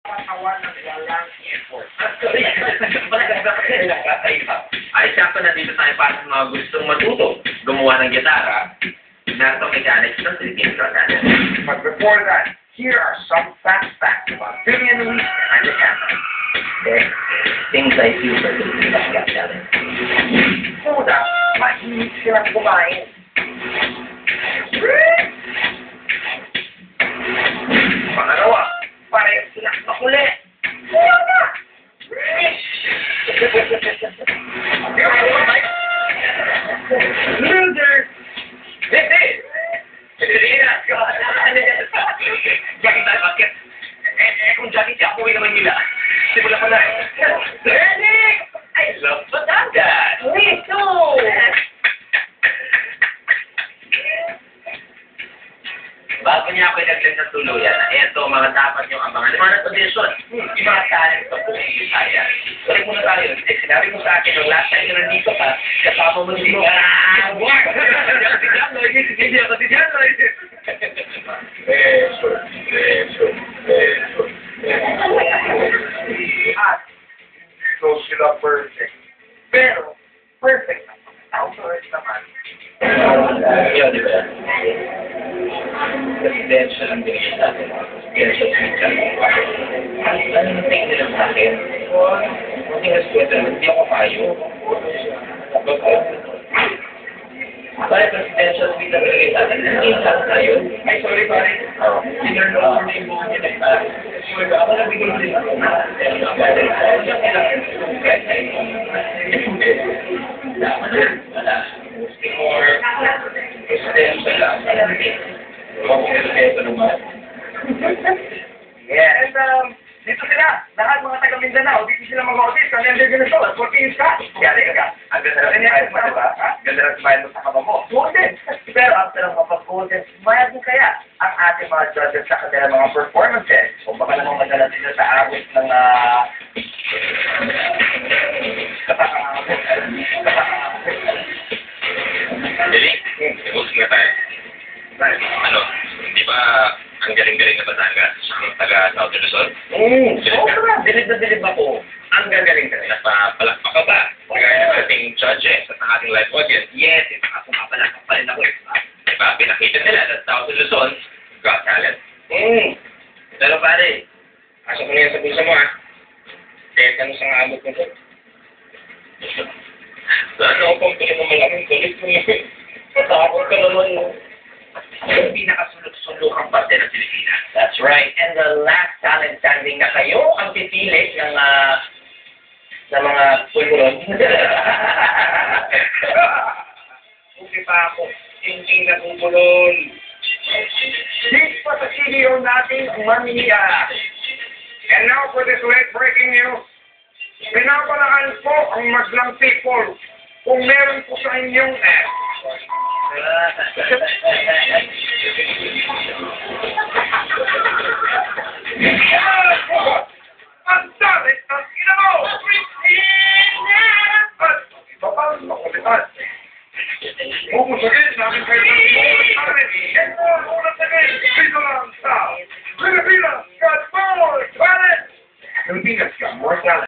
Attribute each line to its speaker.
Speaker 1: katawan ng walang effort.
Speaker 2: Ay, sakto nandito tayo para sa mga gustong matuto gumawa ng gitara. Narito mechanics ng Philippine Drum Academy.
Speaker 1: But before that, here are some fast facts about Billy and Luis behind the camera.
Speaker 2: Okay. Things I do for the Philippine Drum Academy.
Speaker 1: Una, mainit silang kumain. Pangalawa, pareho silang makulit. Wala! Loser!
Speaker 2: Hindi! Selena! Jackie tayo, bakit? Kung Jackie siya, uwi naman nila. Simula pa na eh. Lenny! I love Batangas!
Speaker 1: Me too!
Speaker 2: Bago niya ako ilaglag ng tuluyan, eto mga dapat niyong abangan. Yung mga tradisyon, yung mga talent sa buhay Bisaya. Tuloy muna tayo. Sinabi mo sa akin, yung last time na nandito ka, kasama mo si Wag! Hindi ako si Jan Lloyd.
Speaker 1: At, so sila perfect. Pero, perfect naman. Outside naman.
Speaker 2: Yun, di ba? Presidential ang binigay sa atin. Presidential speaker. Ano yung tingin nila sa akin? Kunting respeto, hindi ako payo. Pare, presidential speaker binigay sa atin. Hindi sa akin tayo.
Speaker 1: Ay, sorry, pare.
Speaker 2: Sinurno ko na yung buong nila. Ako nabigay din ako. Wala. Or presidential lang.
Speaker 1: Yeah, and dito sila, lahat mga taga Mindanao, dito sila mag-audition, and they're gonna show us what is that. Yari ka.
Speaker 2: Ang ganda na smile mo, diba? Ganda na smile mo sa kama mo.
Speaker 1: Golden. Pero after ang mapag-golden, maya din kaya ang ating mga judges sa kanilang mga performances. Kung baka namang madala sila sa awit ng
Speaker 2: Galing. Ibus nga tayo. Ano, di ba ang galing-galing na Batangas? Ang taga South Luzon? Dilib na dilib ako. Ang gagaling ka. Napapalakpak ka ba? Kagaya ng ating judges at ang ating live audience. Yes, pumapalakpak pa rin ako. Diba? Pinakita nila na South Luzon got talent. Pero pare, pasok mo na yan sa bulsa mo kahit ano sa abot mo doon. Ano ako pang pili mo malaking kulit mo yun? Matakot ka naman mo. Ang pinakasulok-sulokang parte ng Pilipinas.
Speaker 1: That's right. And the last talent standing na kayo ang pipili ng mga pulburon.
Speaker 2: Buti pa ako. Hindi na bubulon.
Speaker 1: This was the CEO natin, Mania.
Speaker 3: And now for this late breaking news, pinapalaan po ang Madlang people kung meron po sa inyong ang dalit ng ina mo! At iba pa ang makulitan. Pupusagin namin kayo ng buong talent. And more ulat na kayo dito lang sa Pilipinas Got More Talent! Pilipinas Got More Talent.